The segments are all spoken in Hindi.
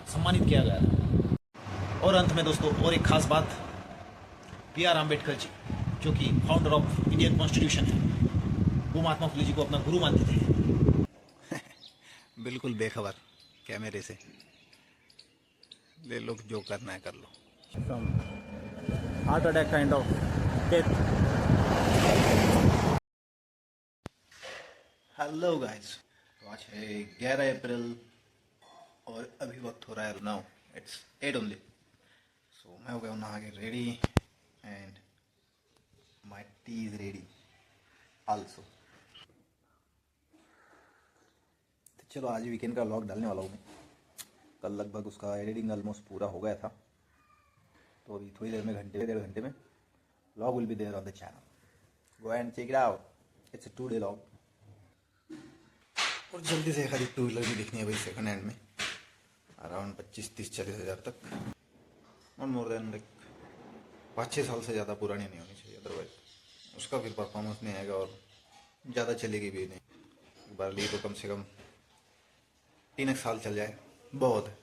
सम्मानित किया गया था। और अंत में दोस्तों और एक खास बात, B.R. आम्बेडकर जी जो कि फाउंडर ऑफ इंडियन कॉन्स्टिट्यूशन है, वो महात्मा फुले जी को अपना गुरु मानते थे। बिल्कुल बेखबर कैमरे से, ले लो जो करना है कर लो। Heart attack kind of death. Hello guys, तो आज है 11 अप्रैल और अभी वक्त हो रहा है नाउ इट्स 8 ओनली। सो मैं हो गया हूँ नहा के ready and my T is ready also. तो चलो आज वीकेंड का व्लॉग डालने वाला हूँ मैं। कल लगभग उसका एडिटिंग ऑलमोस्ट पूरा हो गया था, तो अभी थोड़ी देर में डेढ़ घंटे में vlog will be there on the channel. Go and check it out, it's a 2 day vlog. और जल्दी से खरीद 2 व्हीलर भी दिखनी है भाई सेकंड हैंड में, अराउंड 25-30-40 हज़ार तक, नॉट मोर देन लाइक 5-6 साल से ज़्यादा पुरानी नहीं होनी चाहिए, अदरवाइज उसका फिर परफॉर्मेंस नहीं आएगा और ज़्यादा चलेगी भी नहीं। एक बार ली तो कम से कम 3 साल चल जाए, बहुत है।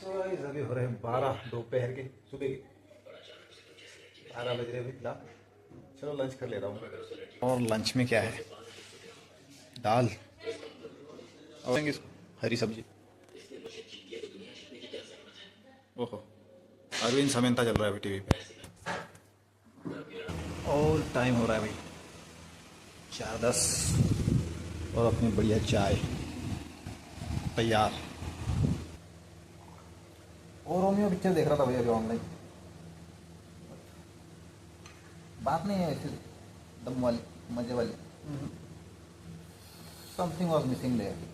तो अभी हो रहे हैं 12 दोपहर के, सुबह के 12 बज रहे अभी फिलहाल। चलो लंच कर लेता हूँ। और लंच में क्या है, दाल और हरी सब्जी। ओहो, अरविंद समेंता चल रहा है अभी टीवी पे। और टाइम हो रहा है भाई 4:10 और अपनी बढ़िया चाय तैयार। और रोमियो पिक्चर देख रहा था भैया अभी ऑनलाइन। बात नहीं है ऐसे दम वाली मजे वाली, समथिंग वॉज मिसिंग देयर।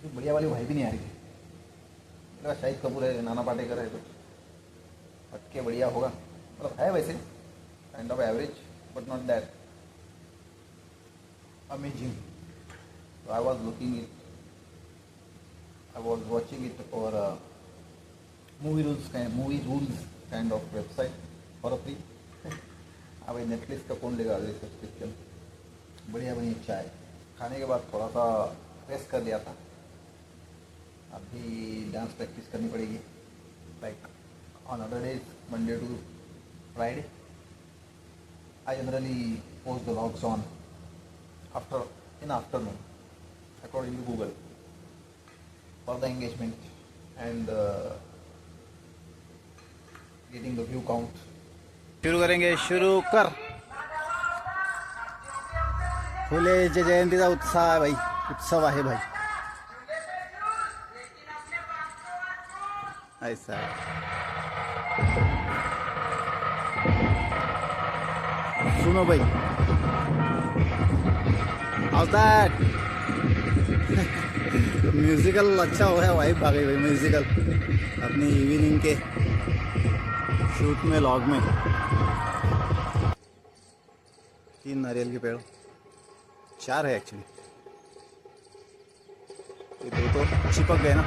बढ़िया वाली भाई भी नहीं आ रही। मेरा शाहिद कपूर है, नाना पाटेकर है, कुछ हटके बढ़िया होगा, मतलब है वैसे kind of average but not that amazing. So I was watching it for movie rules kind of website for a free। अब नेटफ्लिक्स का कौन लेगा सब्सक्रिप्शन। बढ़िया बढ़िया चाय खाने के बाद थोड़ा सा रेस्ट कर लिया था। अभी डांस प्रैक्टिस करनी पड़ेगी, like on other days Monday to Friday I generally post the vlogs on in afternoon according to Google for the engagement and getting the view count। शुरू करेंगे, शुरू कर। फुले जयंतीचा उत्साह है भाई, उत्सव आहे भाई ऐसा है। सुनो भाई, म्यूजिकल अच्छा हो है, वाइब आ गई भाई म्यूजिकल अपनी इवनिंग के शूट में, लॉग में। 3 नारियल के पेड़, 4 है एक्चुअली, ये 2 तो चिपक गए ना।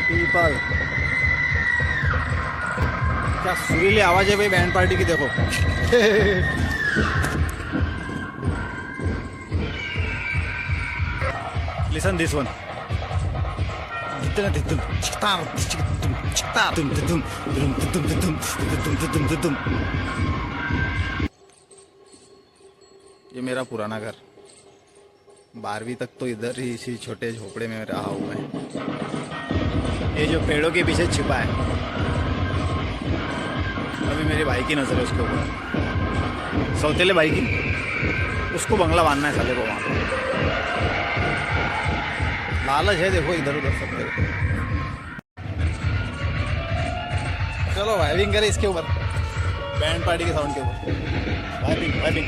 पीपल, क्या सुरीली आवाज है भाई बैंड पार्टी की, देखो। Listen this one। ये मेरा पुराना घर, 12वीं तक तो इधर ही इसी छोटे झोपड़े में रहा हूँ मैं। ये जो पेड़ों के पीछे छिपा है, अभी मेरे भाई की नजर है उसके ऊपर, सौतेले भाई की। उसको बंगला बांधना है साले को वहाँ पे, लालच है देखो इधर उधर सब। चलो वाइबिंग करें इसके ऊपर, बैंड पार्टी के साउंड के ऊपर। Vibing vibing.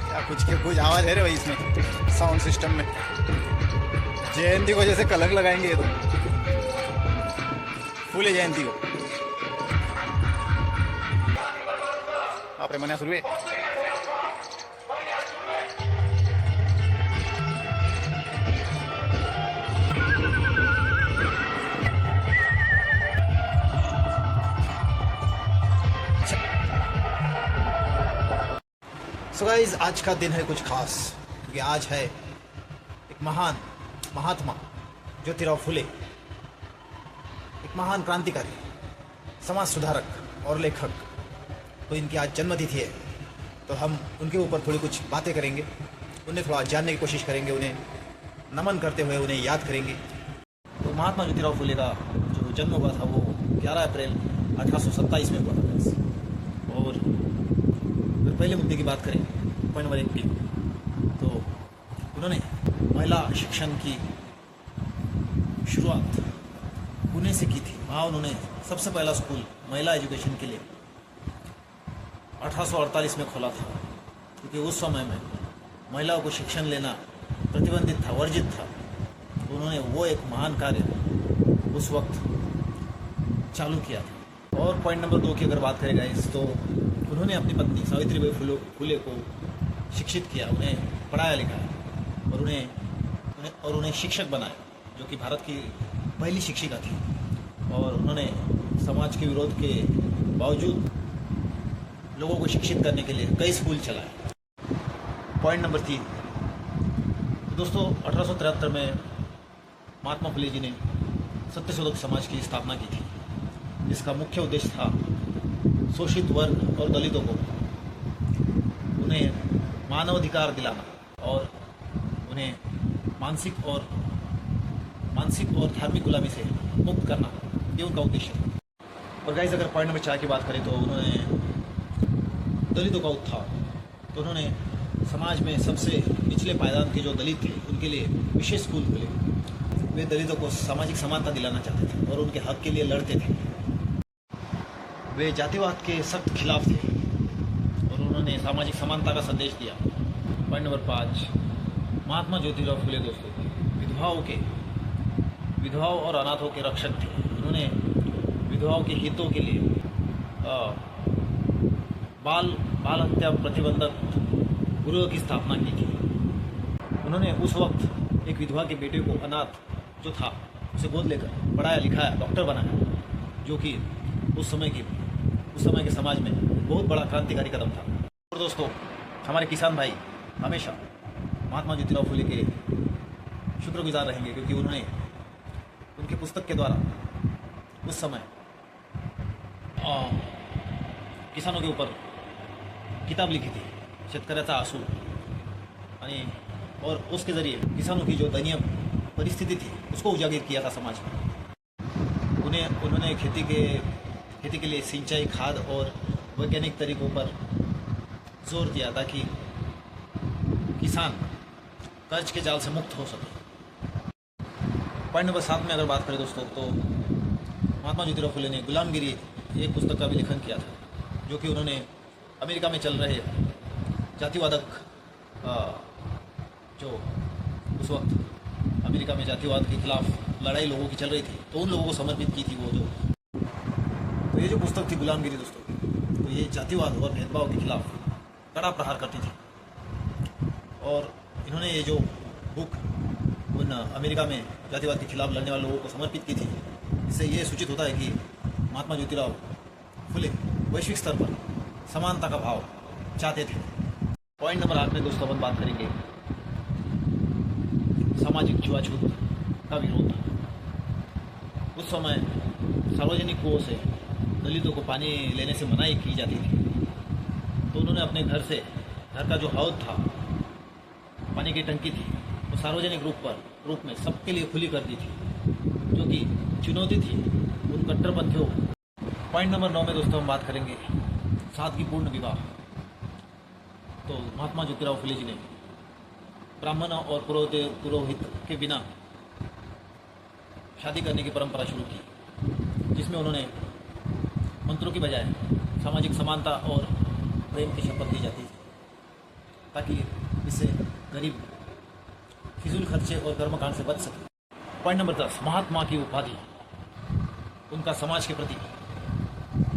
क्या कुछ आवाज है रे भाई इसमें, साउंड सिस्टम में। जयंती को जैसे कलंक लगाएंगे ये तो, फूले जयंती को। आपने मना शुरू है। सो गाइस, आज का दिन है कुछ खास, क्योंकि आज है एक महान महात्मा ज्योतिराव फुले, एक महान क्रांतिकारी, समाज सुधारक और लेखक। तो इनकी आज जन्मतिथि है, तो हम उनके ऊपर थोड़ी कुछ बातें करेंगे, उन्हें थोड़ा जानने की कोशिश करेंगे, उन्हें नमन करते हुए उन्हें याद करेंगे। तो महात्मा ज्योतिराव फुले का जो जन्म हुआ था वो 11 अप्रैल 1827 में हुआ था। और अगर पहले मुद्दे की बात करें, पॉइंट नंबर 1 की, तो उन्होंने महिला शिक्षण की शुरुआत पुणे से की थी। वहाँ उन्होंने सबसे पहला स्कूल महिला एजुकेशन के लिए 1848 में खोला था, क्योंकि उस समय में महिलाओं को शिक्षण लेना प्रतिबंधित था, वर्जित था। तो उन्होंने वो एक महान कार्य उस वक्त चालू किया था। और पॉइंट नंबर 2 की अगर बात करें गाइस, तो उन्होंने अपनी पत्नी सावित्रीबाई फुले को शिक्षित किया, उन्हें पढ़ाया लिखाया और उन्हें शिक्षक बनाया, जो कि भारत की पहली शिक्षिका थी। और उन्होंने समाज के विरोध के बावजूद लोगों को शिक्षित करने के लिए कई स्कूल चलाए। पॉइंट नंबर 3, दोस्तों 1873 में महात्मा फुले जी ने सत्यशोधक समाज की स्थापना की थी, जिसका मुख्य उद्देश्य था शोषित वर्ग और दलितों को उन्हें मानवाधिकार दिलाना और उन्हें मानसिक और धार्मिक गुलामी से मुक्त करना, ये उनका उद्देश्य था। और गाइस, अगर पॉइंट नंबर 4 की बात करें, तो उन्होंने दलितों का उत्थान, तो उन्होंने समाज में सबसे निचले पायदान के जो दलित थे उनके लिए विशेष स्कूल खोले। वे दलितों को सामाजिक समानता दिलाना चाहते थे और उनके हक के लिए लड़ते थे। वे जातिवाद के सख्त खिलाफ थे और उन्होंने सामाजिक समानता का संदेश दिया। पॉइंट नंबर 5, महात्मा ज्योतिराव फुले दोस्तों विधवाओं और अनाथों के रक्षक थे। उन्होंने विधवाओं के हितों के लिए बाल हत्या प्रतिबंधक गृह की स्थापना की थी। उन्होंने उस वक्त एक विधवा के बेटे को, अनाथ जो था, उसे गोद लेकर पढ़ाया लिखाया, डॉक्टर बनाया, जो कि उस समय के समाज में बहुत बड़ा क्रांतिकारी कदम था। और दोस्तों, हमारे किसान भाई हमेशा महात्मा ज्योतिराव फुले के शुक्रगुजार रहेंगे, क्योंकि उन्होंने उनके पुस्तक के द्वारा उस समय किसानों के ऊपर किताब लिखी थी, शेतकऱ्याचा आसूड, और उसके ज़रिए किसानों की जो दयनीय परिस्थिति थी उसको उजागर किया था समाज में। उन्होंने खेती के लिए सिंचाई, खाद और वैज्ञानिक तरीकों पर जोर दिया, ताकि किसान कर्ज के जाल से मुक्त हो सके। पॉइंट नंबर 7 में अगर बात करें दोस्तों, तो महात्मा ज्योतिराव फुले ने गुलामगिरी एक पुस्तक का भी लेखन किया था, जो कि उन्होंने अमेरिका में चल रहे जातिवादक, जो उस वक्त अमेरिका में जातिवाद के खिलाफ लड़ाई लोगों की चल रही थी, तो उन लोगों को समर्पित की थी तो ये जो पुस्तक थी गुलामगिरी दोस्तों, तो ये जातिवाद और भेदभाव के खिलाफ कड़ा प्रहार करती थी। और इन्होंने ये जो बुक उन अमेरिका में जातिवाद के खिलाफ लड़ने वाले लोगों को समर्पित की थी। इससे ये सूचित होता है कि महात्मा ज्योतिराव फुले वैश्विक स्तर पर समानता का भाव चाहते थे। पॉइंट नंबर 8 में दोस्तों अपन बात करेंगे सामाजिक छुआछूत का विरोध। उस समय सार्वजनिक कुओं से दलितों को पानी लेने से मनाही की जाती थी, तो उन्होंने अपने घर का जो हौद था, पानी की टंकी थी, वो सार्वजनिक रूप में सबके लिए खुली कर दी थी, जो कि चुनौती थी उन कट्टरपंथियों को। पॉइंट नंबर 9 में दोस्तों हम बात करेंगे सादगीपूर्ण विवाह। तो महात्मा ज्योतिराव फुले जी ने ब्राह्मण और पुरोहित के बिना शादी करने की परंपरा शुरू की, जिसमें उन्होंने मंत्रों की बजाय सामाजिक समानता और प्रेम की शपथ दी जाती थी, ताकि इससे गरीब फिजूल खर्चे और कर्मकांड से बच सके। पॉइंट नंबर 10, महात्मा की उपाधि। उनका समाज के प्रति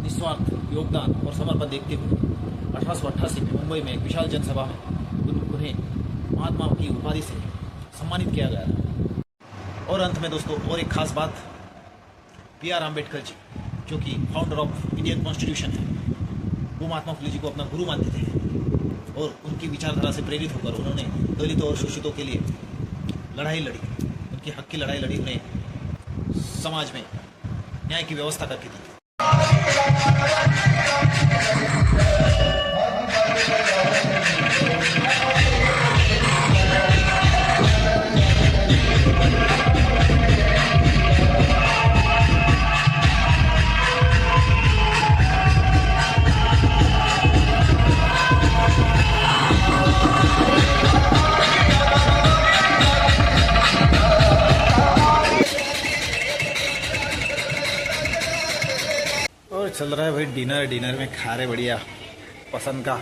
निस्वार्थ योगदान और समर्पण देखते हुए 1888 में मुंबई में एक विशाल जनसभा में उन्हें महात्मा की उपाधि से सम्मानित किया गया था। और अंत में दोस्तों और एक खास बात, B.R. अम्बेडकर जी, जो कि फाउंडर ऑफ इंडियन कॉन्स्टिट्यूशन है, वो महात्मा फुले जी को अपना गुरु मानते थे। और उनकी विचारधारा से प्रेरित होकर उन्होंने दलितों और शोषितों के लिए लड़ाई लड़ी, उनके हक की लड़ाई लड़ी, उन्हें समाज में न्याय की व्यवस्था करके दी। और चल रहा है भाई डिनर। डिनर में खा रहे बढ़िया पसंद का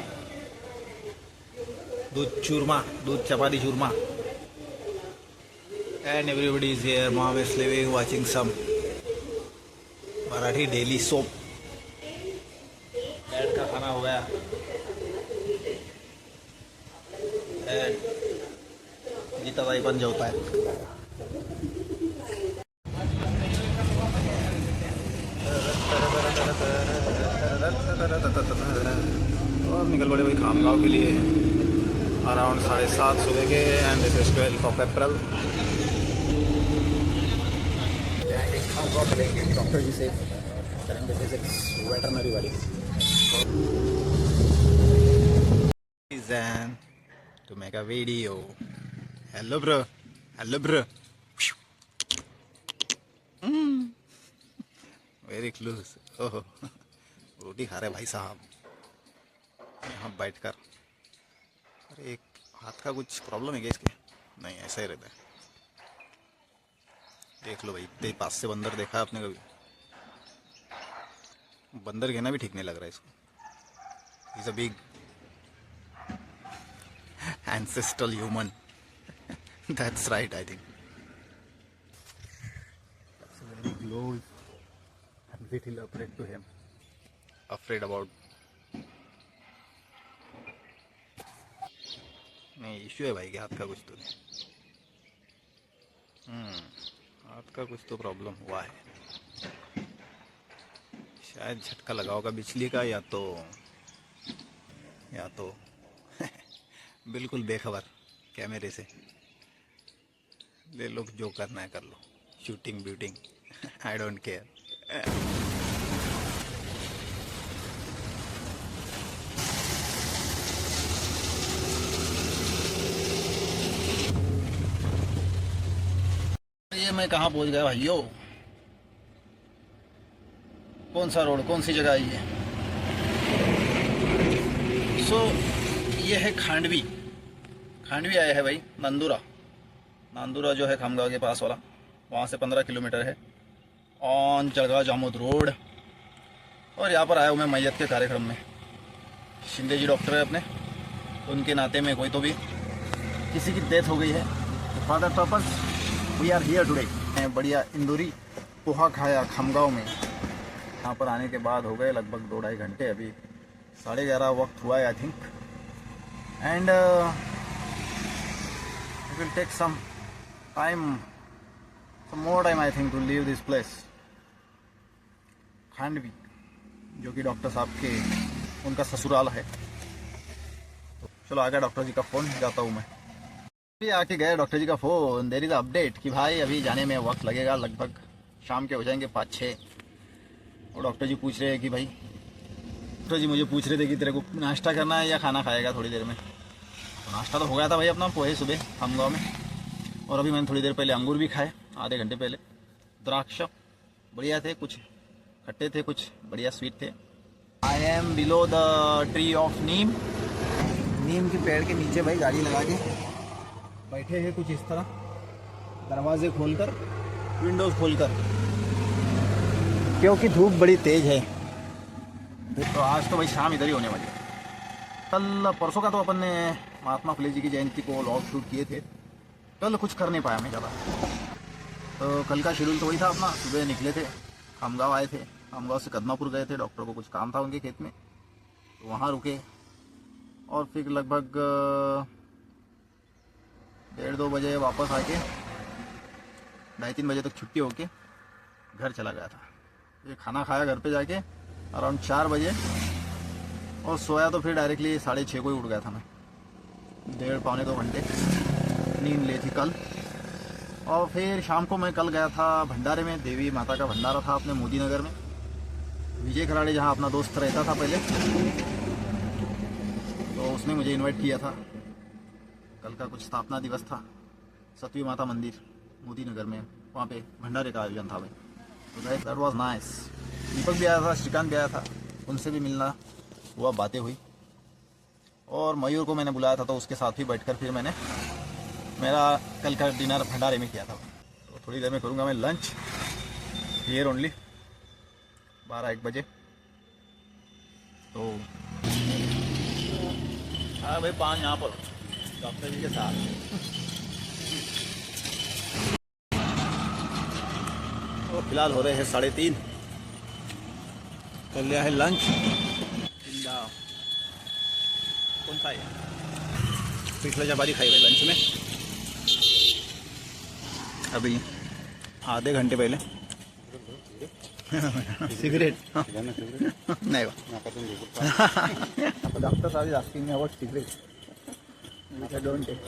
दूध चूरमा, दूध चपाती चूरमा। And everybody is here, mom is living, watching some Marathi daily soap. Dad का खाना हो गया एंड गीता ताई पण जेवता है। और निकल पड़े भाई खामगांव के लिए अराउंड 7:30 सुबह के। And this is 12 of April. Doctor ji से करेंगे फिजिक्स वेटरनरी वाली to make a video. Hello bro, hello bro, very close. ओहो, रोटी खा रहे भाई साहब यहाँ बैठकर। अरे एक हाथ का कुछ प्रॉब्लम है क्या इसके? नहीं, ऐसा ही रहता है। देख लो भाई, इतने पास से बंदर देखा है आपने कभी? बंदर कहना भी ठीक नहीं लग रहा है इसको। Is a big ancestral human. That's right, I think. That's very close. I'm little afraid to him. Afraid about. नहीं, इश्यू है भाई के हाथ का कुछ तो। हाथ का कुछ तो प्रॉब्लम हुआ है। शायद झटका लगा होगा बिजली का, या तो बिल्कुल बेखबर कैमरे से। ले लो, जो करना है कर लो, शूटिंग ब्यूटिंग, आई डोंट केयर। ये मैं कहाँ पहुँच गया भाइयों? कौन सा रोड, कौन सी जगह आई है? ये है खांडवी आया है भाई। नांदूरा जो है खामगांव के पास वाला, वहाँ से 15 किलोमीटर है ऑन चढ़गांव जामोद रोड। और यहाँ पर आया हूँ मैं मैयत के कार्यक्रम में। शिंदे जी डॉक्टर है अपने, उनके नाते में कोई तो भी किसी की डेथ हो गई है, तो for purpose we are here today. बढ़िया इंदौरी पोहा खाया खामगांव में। यहाँ पर आने के बाद हो गए लगभग 2-2.5 घंटे। अभी 11:30 वक्त हुआ है I think. And it will take some more time I think to leave this place. Khandvi, जो कि डॉक्टर साहब के उनका ससुराल है। तो चलो आ गया डॉक्टर जी का फ़ोन, जाता हूँ मैं। अभी आके गया डॉक्टर जी का फ़ोन, देयर इज़ अपडेट कि भाई अभी जाने में वक्त लगेगा, लगभग शाम के हो जाएंगे 5-6। और डॉक्टर जी पूछ रहे हैं कि भाई, डॉक्टर जी मुझे पूछ रहे थे कि तेरे को नाश्ता करना है या खाना खाएगा थोड़ी देर में। तो नाश्ता तो हो गया था भाई अपना, पोहे सुबह खामगांव में। और अभी मैंने थोड़ी देर पहले अंगूर भी खाए, आधे घंटे पहले। द्राक्ष बढ़िया थे, कुछ खट्टे थे, कुछ बढ़िया स्वीट थे। I am below the tree of neem के पेड़ के नीचे भाई गाड़ी लगा के बैठे हैं कुछ इस तरह, दरवाजे खोलकर, विंडोज़ खोलकर, क्योंकि धूप बड़ी तेज़ है। तो आज तो भाई शाम इधर ही होने वाली है। कल परसों का तो अपन ने महात्मा फुले जी की जयंती को लॉग शूट किए थे। कल कुछ कर नहीं पाया मैं ज़्यादा। तो कल का शेड्यूल तो वही था अपना, सुबह निकले थे, खामगांव आए थे, खामगांव से कदमापुर गए थे, डॉक्टर को कुछ काम था उनके खेत में, तो वहाँ रुके। और फिर लगभग 1:30-2 बजे वापस आके 2:30-3 बजे तक छुट्टी होके घर चला गया था। ये खाना खाया घर पे जाके अराउंड 4 बजे। और सोया तो फिर डायरेक्टली 6:30 को ही उठ गया था मैं। 1.5-2 घंटे नींद ली थी कल। और फिर शाम को मैं कल गया था भंडारे में, देवी माता का भंडारा था अपने मोदी नगर में, विजय खराड़े जहाँ अपना दोस्त रहता था पहले, तो उसने मुझे इनवाइट किया था। कल का कुछ स्थापना दिवस था, सतवी माता मंदिर मोदी नगर में, वहाँ पे भंडारे का आयोजन था भाई। तो दैट वाज नाइस। दीपक भी आया था, श्रीकांत भी आया था, उनसे भी मिलना हुआ, बातें हुई। और मयूर को मैंने बुलाया था, तो उसके साथ ही बैठकर फिर मैंने मेरा कल का डिनर भंडारे में किया था। तो थोड़ी देर में करूँगा मैं लंच हियर ओनली, 12-1 बजे। तो हाँ भाई, 5 यहाँ पर डॉक्टर जी के साथ। तो फिलहाल हो रहे हैं 3:30। कर लिया है लंच। कौन सा है? पिछले जबारी खाई हुई लंच में अभी आधे घंटे पहले। सिगरेट नहीं डॉक्टर साहब asking me about cigarette. I don't take.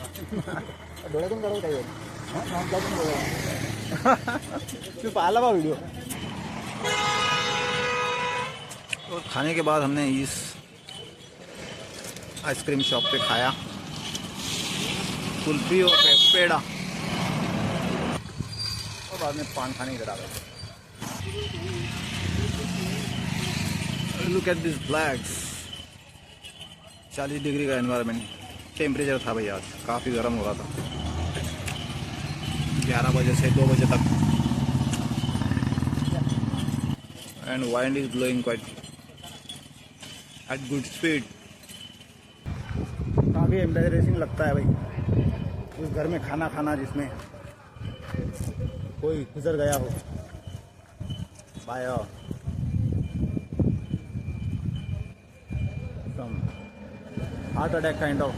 डोळ्यातून काढू काय तू पाहिला बा वीडियो। और खाने के बाद हमने इस आइसक्रीम शॉप पे खाया कुल्फी और पेड़ा, और बाद में पान खाने इधर आ गए। Look at this flags. 40 degree का एनवायरनमेंट टेम्परेचर था भाई, आज काफ़ी गर्म हो रहा था 11 बजे से 2 बजे तक। And wind is blowing quite at good speed. काफ़ी एम्बैरेसिंग लगता है भाई उस घर में खाना खाना जिसमें कोई गुजर गया हो bye some heart attack kind of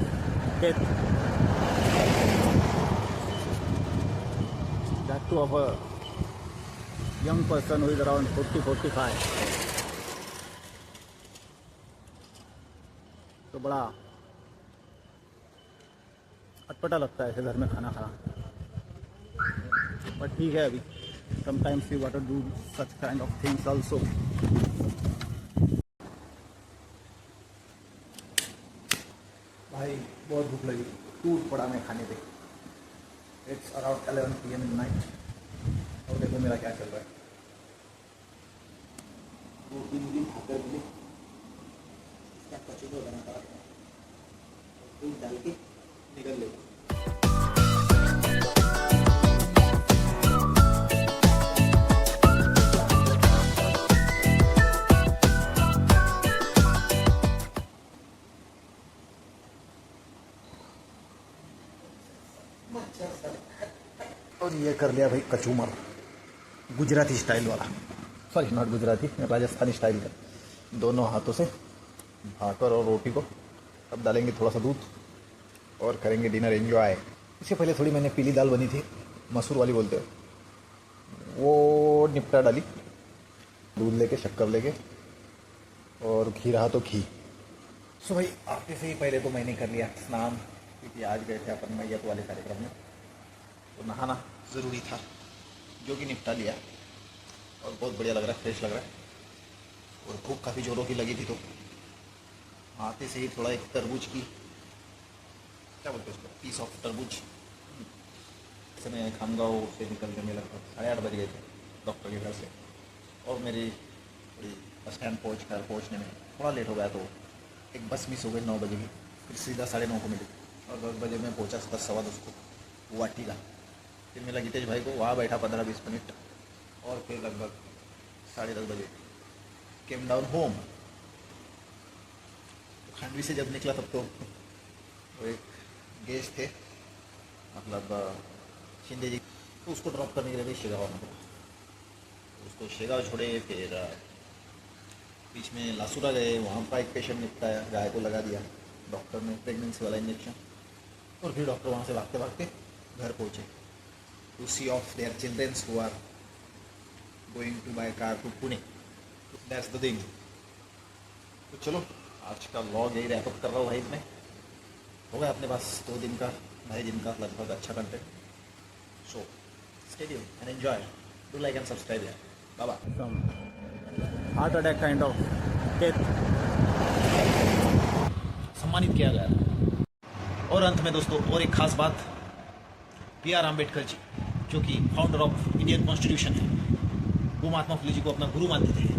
death, that too of a young person who is around 40-45। तो बड़ा अटपटा लगता है ऐसे घर में खाना खाना, बट ठीक है। अभी sometimes we want to do such kind of things also। भाई बहुत भूख लगी, टूट पड़ा मैं खाने पे। It's around 11 PM in night. और देखो मेरा क्या चल रहा है, 2-3 दिन खाकर मिले इसका कचौड़ा बनाता है, दूध डाल के निकल लेगा। और ये कर लिया भाई कचूमर, गुजराती स्टाइल वाला, sorry not Gujarati, Rajasthani style का। दोनों हाथों से भाकर और रोटी को अब डालेंगे थोड़ा सा दूध और करेंगे डिनर एंजॉय। इससे पहले थोड़ी मैंने पीली दाल बनी थी, मसूर वाली बोलते हैं, वो निपटा डाली, दूध लेके शक्कर लेके, और घी रहा तो घी। सो भाई आते से ही पहले तो मैंने कर लिया स्नान, क्योंकि आज गए थे अपन मैयत वाले कार्यक्रम में, तो नहाना ज़रूरी था, जो कि निपटा लिया। और बहुत बढ़िया लग रहा है, फ्रेश लग रहा है। और भूख काफ़ी ज़ोरों की लगी थी, तो आते से ही थोड़ा एक तरबूज की, क्या बोलते हैं उसको, पीस ऑफ तरबूज से मैं खामगांव से निकल के मैं लगभग 8:30 बज गए थे डॉक्टर के घर से। और मेरी बस स्टैंड पहुँचने में थोड़ा लेट हो गया, तो एक बस मिस हो गई 9 बजे की, फिर सीधा 9:30 को मिली। और 10 बजे मैं पहुँचा 10-10 को वाटीला। फिर मिला गीतेश भाई को, वहाँ बैठा 15-20 मिनट, और फिर लगभग 10:30 बजे केम डाउन होम। खांडवी से जब निकला तब तो वो एक गेस्ट थे, मतलब शिंदे जी, तो उसको ड्रॉप करने के लिए भी शेगांव में, उसको शेगांव छोड़े। फिर बीच में लासुरा गए, वहाँ का एक पेशेंट निपटाया, गाय को लगा दिया डॉक्टर ने प्रेगनेंसी वाला इंजेक्शन। और फिर डॉक्टर वहाँ से भागते भागते घर पहुँचे to see off there childrens who are going to by car to Pune. That's the thing. तो चलो आज का व्लॉग यही रैप अप कर रहा हूँ भाई। इसमें हो गया अपने पास 2 दिन का 2.5 दिन का लगभग अच्छा content. So stay tuned and enjoy, do like and subscribe यार, bye bye. some heart attack kind of death. सम्मानित किया गया। और अंत में दोस्तों और एक खास बात, B.R. अम्बेडकर जी जो कि फाउंडर ऑफ इंडियन कॉन्स्टिट्यूशन है, वो महात्मा फुले जी को अपना गुरु मानते थे।